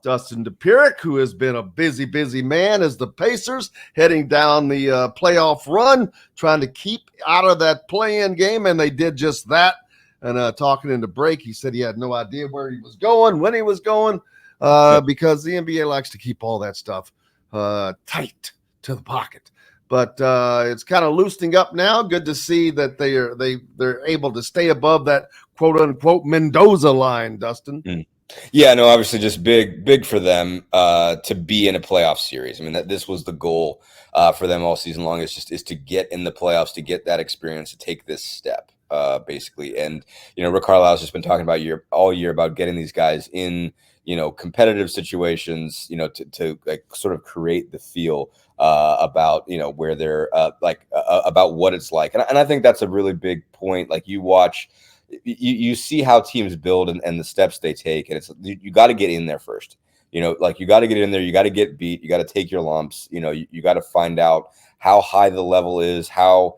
Dustin Dopirak, who has been a busy man as the Pacers heading down the playoff run, trying to keep out of that play-in game, and they did just that. And talking in the break, he said he had no idea where he was going, when he was going, because the NBA likes to keep all that stuff tight to the pocket. But it's kind of loosening up now. Good to see that they're able to stay above that quote-unquote Mendoza line, Dustin. Yeah, no, obviously just big for them to be in a playoff series. I mean, this was the goal for them all season long, is to get in the playoffs, to get that experience, to take this step, basically. And, Rick Carlisle's just been talking about all year about getting these guys in, competitive situations, to like sort of create the feel about, where they're about what it's like. And I think that's a really big point. Like you see how teams build and the steps they take, and it's you got to get in there first. You got to get in there. You got to get beat. You got to take your lumps. You got to find out how high the level is, how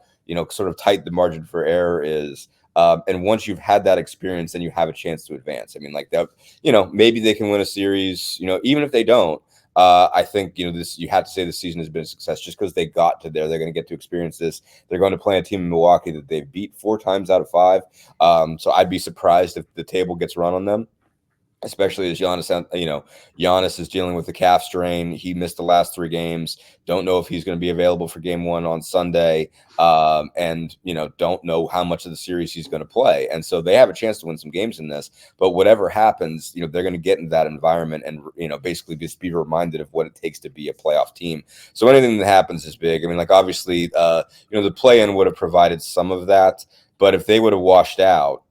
sort of tight the margin for error is. And once you've had that experience, then you have a chance to advance. I mean, like that. Maybe they can win a series. Even if they don't. I think, you have to say the season has been a success just because they got to there. They're going to get to experience this. They're going to play a team in Milwaukee that they've beat 4 times out of 5. So I'd be surprised if the table gets run on them, especially as Giannis is dealing with the calf strain. He missed the last 3 games. Don't know if he's going to be available for game 1 on Sunday. And don't know how much of the series he's going to play. And so they have a chance to win some games in this, but whatever happens, they're going to get into that environment and, basically just be reminded of what it takes to be a playoff team. So anything that happens is big. I mean, like obviously, the play-in would have provided some of that, but if they would have washed out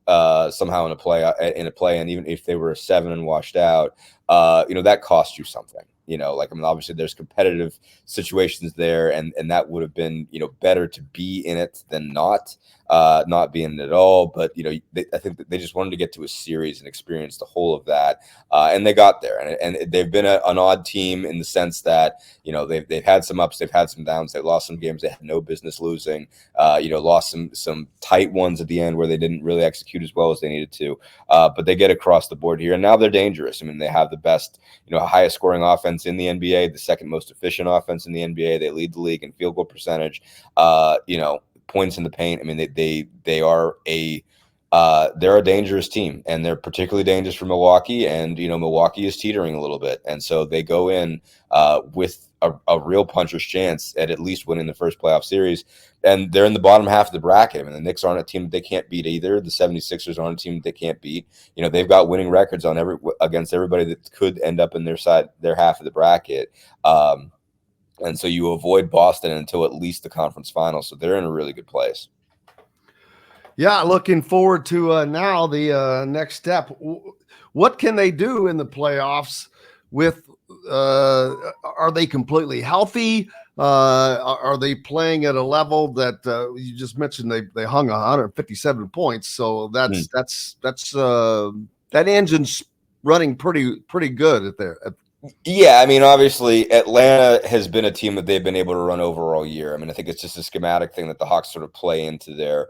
somehow in a play-in, even if they were a 7 and washed out, that cost you something. Obviously there's competitive situations there, and that would have been, better to be in it than not be in it at all. But, I think that they just wanted to get to a series and experience the whole of that. And they got there, and they've been an odd team in the sense that, they've had some ups, they've had some downs. They lost some games they had no business losing, lost some tight ones at the end where they didn't really execute as well as they needed to. But they get across the board here, and now they're dangerous. I mean, they have the best, highest scoring offense in the NBA, the second most efficient offense in the NBA. They lead the league in field goal percentage, points in the paint. I mean, they're a dangerous team, and they're particularly dangerous for Milwaukee. And, Milwaukee is teetering a little bit. And so they go in with a real puncher's chance at least winning the first playoff series. And they're in the bottom half of the bracket. I mean, the Knicks aren't a team that they can't beat either. The 76ers aren't a team that they can't beat. They've got winning records against everybody that could end up in their half of the bracket. And so you avoid Boston until at least the conference finals. So they're in a really good place. Yeah, looking forward to now the next step. What can they do in the playoffs with are they completely healthy? Are they playing at a level that you just mentioned they hung 157 points? So that's that engine's running pretty good at there. Yeah, I mean, obviously, Atlanta has been a team that they've been able to run over all year. I mean, I think it's just a schematic thing that the Hawks sort of play into their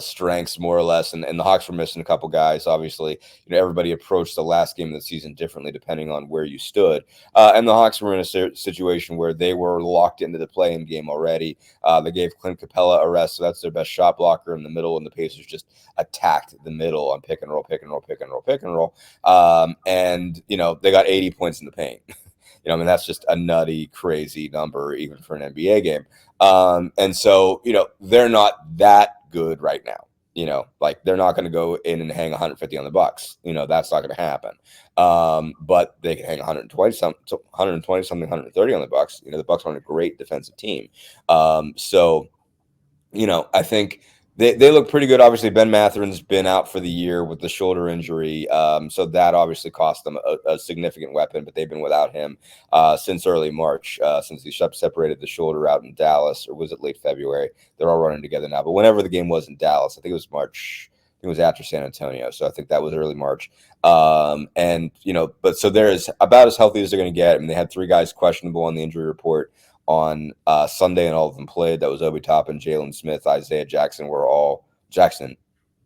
strengths more or less. And the Hawks were missing a couple guys. Obviously, everybody approached the last game of the season differently depending on where you stood. And the Hawks were in a situation where they were locked into the play-in game already. They gave Clint Capella a rest, so that's their best shot blocker in the middle, and the Pacers just attacked the middle on pick and roll. And, they got 80 points in the paint. That's just a nutty, crazy number, even for an NBA game. And so, they're not that good right now. They're not going to go in and hang 150 on the Bucks. That's not going to happen. But they can hang 120 something, 130 on the Bucks. The Bucks aren't a great defensive team. So, I think they look pretty good. Obviously, Ben Matherin's been out for the year with the shoulder injury. So that obviously cost them a significant weapon, but they've been without him since early March, since he separated the shoulder out in Dallas, or was it late February? They're all running together now. But whenever the game was in Dallas, I think it was March. I think it was after San Antonio. So I think that was early March. But so they're about as healthy as they're going to get. I mean, they had 3 guys questionable on the injury report on Sunday, and all of them played. That was Obi Toppin, Jalen Smith, Isaiah Jackson were all Jackson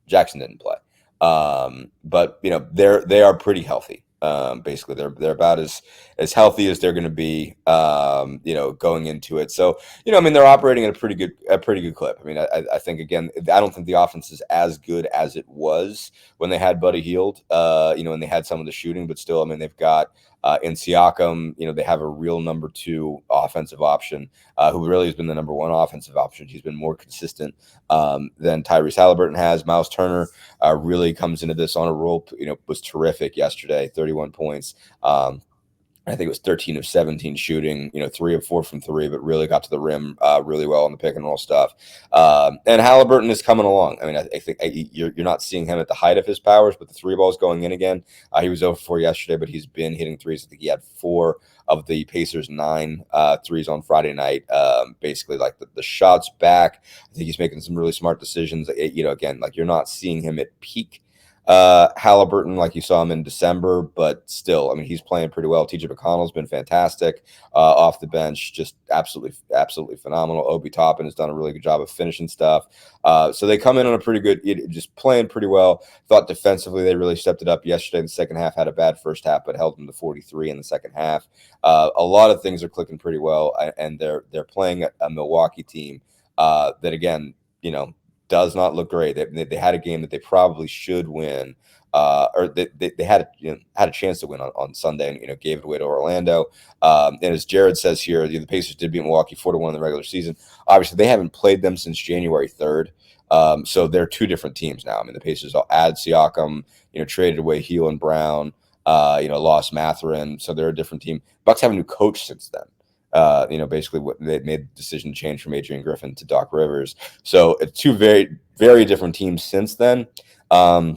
didn't play. But they are pretty healthy. Basically, they're about as healthy as they're going to be, going into it. So, I mean, they're operating at a pretty good clip. I mean, I think, again, I don't think the offense is as good as it was when they had Buddy Hield, and they had some of the shooting, but still, I mean, they've got in Siakam, they have a real number 2 offensive option, who really has been the number 1 offensive option. He's been more consistent than Tyrese Halliburton has. Miles Turner really comes into this on a roll, was terrific yesterday, 31 points. I think it was 13 of 17 shooting, 3 of 4 from 3, but really got to the rim really well on the pick and roll stuff. And Halliburton is coming along. I mean, I think you're not seeing him at the height of his powers, but the 3 ball's going in again. He was 0 for 4 yesterday, but he's been hitting threes. I think he had 4 of the Pacers' 9 threes on Friday night. Basically, like the shot's back. I think he's making some really smart decisions. Again, like you're not seeing him at peak Halliburton like you saw him in December, but still, I mean, he's playing pretty well. TJ McConnell's been fantastic off the bench, just absolutely phenomenal. Obi Toppin has done a really good job of finishing stuff. So they come in on a pretty good, just playing pretty well. Thought defensively they really stepped it up yesterday in the second half. Had a bad first half, but held them to 43 in the second half. A lot of things are clicking pretty well, and they're playing a Milwaukee team that, again, does not look great. They had a game that they probably should win, or they had a chance to win on Sunday, and gave it away to Orlando. And as Jared says here, the Pacers did beat Milwaukee 4-1 in the regular season. Obviously, they haven't played them since January 3rd. So they're 2 different teams now. I mean, the Pacers will add Siakam, traded away Heel and Brown, lost Mathurin, so they're a different team. Bucks have a new coach since then. Basically what they made the decision to change from Adrian Griffin to Doc Rivers. So it's 2 very, very different teams since then. I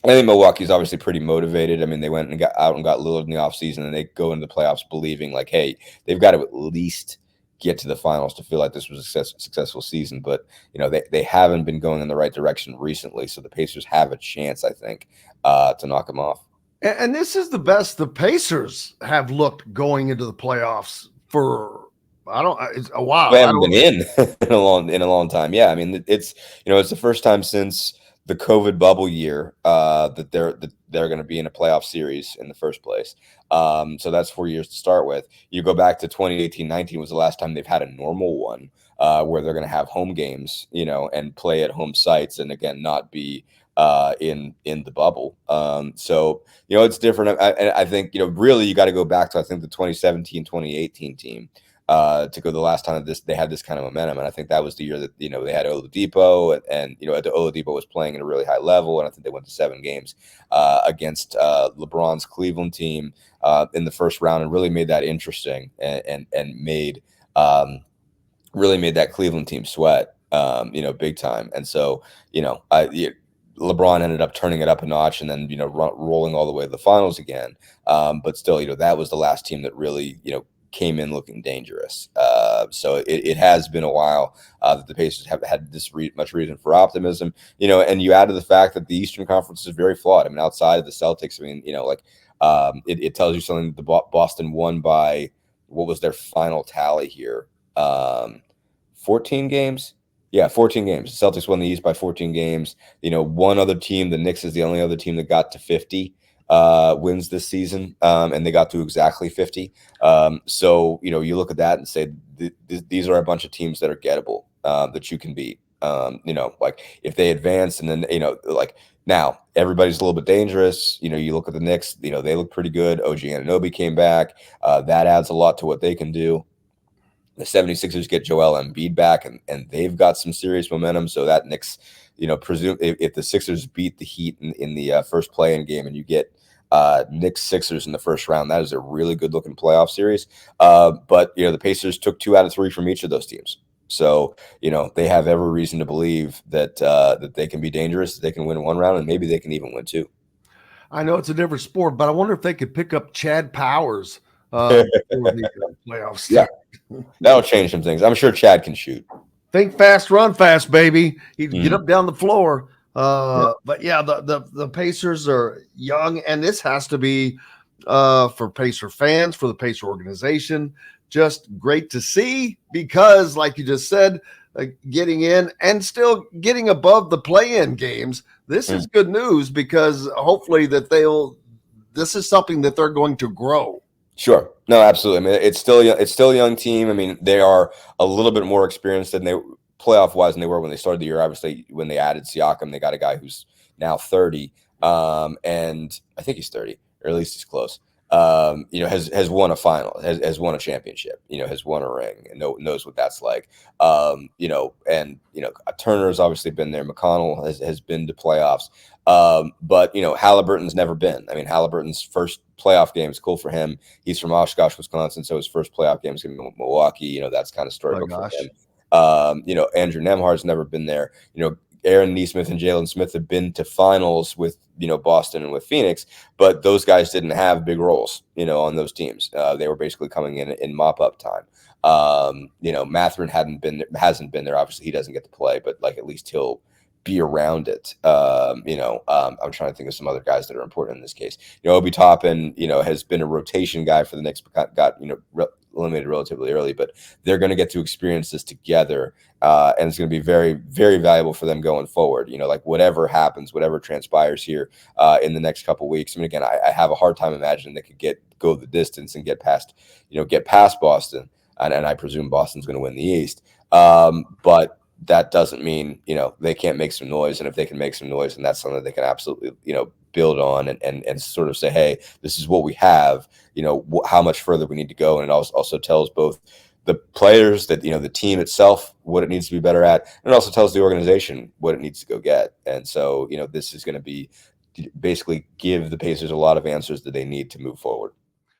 think Milwaukee's obviously pretty motivated. I mean, they went and got out and got Lillard in the offseason, and they go into the playoffs believing like, hey, they've got to at least get to the finals to feel like this was a successful season. But, they haven't been going in the right direction recently. So the Pacers have a chance, I think, to knock them off. And this is the best the Pacers have looked going into the playoffs for it's a while. They haven't been in a long time. Yeah, I mean, it's the first time since the COVID bubble year that they're going to be in a playoff series in the first place. So that's 4 years to start with. You go back to 2018-19 was the last time they've had a normal one where they're going to have home games, and play at home sites, and again not be in the bubble. So it's different. I think really you got to go back to I think the 2017-2018 team to go the last time that they had this kind of momentum, and I think that was the year that they had Oladipo, and Oladipo was playing at a really high level, and I think they went to 7 games against LeBron's Cleveland team in the first round, and really made that interesting, and made really made that Cleveland team sweat, big time. And so LeBron ended up turning it up a notch, and then rolling all the way to the finals again. But still, that was the last team that really came in looking dangerous. So it has been a while that the Pacers have had this much reason for optimism. And you add to the fact that the Eastern Conference is very flawed. I mean, outside of the Celtics, I mean, it tells you something. The Boston won by, what was their final tally here? 14 games. Yeah, 14 games. The Celtics won the East by 14 games. One other team, the Knicks, is the only other team that got to 50 wins this season, and they got to exactly 50. So, you look at that and say, these are a bunch of teams that are gettable, that you can beat. Like if they advance, and then, now everybody's a little bit dangerous. You look at the Knicks, they look pretty good. OG Anunoby came back. That adds a lot to what they can do. The 76ers get Joel Embiid back, and they've got some serious momentum. So that Knicks, presume if the Sixers beat the Heat in the first play-in game, and you get Knicks Sixers in the first round, that is a really good looking playoff series. But the Pacers took 2 out of 3 from each of those teams. So they have every reason to believe that that they can be dangerous. They can win 1 round, and maybe they can even win 2. I know it's a different sport, but I wonder if they could pick up Chad Powers before the playoffs. Yeah, that'll change some things. I'm sure Chad can shoot. Think fast, run fast, baby. He'd get up down the floor. But yeah, the Pacers are young, and this has to be for Pacer fans, for the Pacer organization, just great to see, because like you just said, getting in and still getting above the play-in games. This is good news, because hopefully that this is something that they're going to grow. Sure. No, absolutely. I mean, it's still a young team. I mean, they are a little bit more experienced than they playoff wise than they were when they started the year. Obviously, when they added Siakam, they got a guy who's now 30. And I think he's 30, or at least he's close. Has won a final, has won a championship, has won a ring, and knows what that's like. Turner's obviously been there. McConnell has been to playoffs. But Halliburton's never been. I mean, Halliburton's first playoff game is cool for him. He's from Oshkosh, Wisconsin, so his first playoff game is going to be Milwaukee. That's kind of storybook for him. Andrew Nembhard's never been there. Aaron Nesmith and Jalen Smith have been to finals with Boston and with Phoenix, but those guys didn't have big roles on those teams. They were basically coming in mop up time. Mathurin hasn't been there. Obviously, he doesn't get to play, but at least he'll be around it. I'm trying to think of some other guys that are important in this case. Obi Toppin, has been a rotation guy for the Knicks, got eliminated relatively early, but they're going to get to experience this together, and it's going to be very, very valuable for them going forward. Whatever happens, whatever transpires here in the next couple of weeks. I mean, again, I have a hard time imagining they could go the distance and get past Boston, and I presume Boston's going to win the East. But that doesn't mean, they can't make some noise. And if they can make some noise, then that's something they can absolutely, build on and sort of say, hey, this is what we have, how much further we need to go. And it also tells both the players that, the team itself, what it needs to be better at. And it also tells the organization what it needs to go get. And so, this is going to be basically give the Pacers a lot of answers that they need to move forward.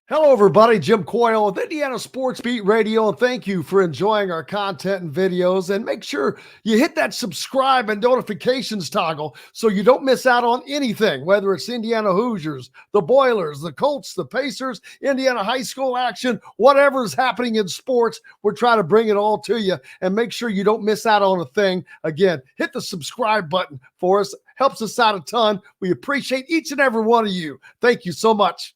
Hello, everybody. Jim Coyle with Indiana Sports Beat Radio, and thank you for enjoying our content and videos. And make sure you hit that subscribe and notifications toggle so you don't miss out on anything, whether it's Indiana Hoosiers, the Boilers, the Colts, the Pacers, Indiana high school action, whatever is happening in sports. We're trying to bring it all to you, and make sure you don't miss out on a thing. Again, hit the subscribe button for us. Helps us out a ton. We appreciate each and every one of you. Thank you so much.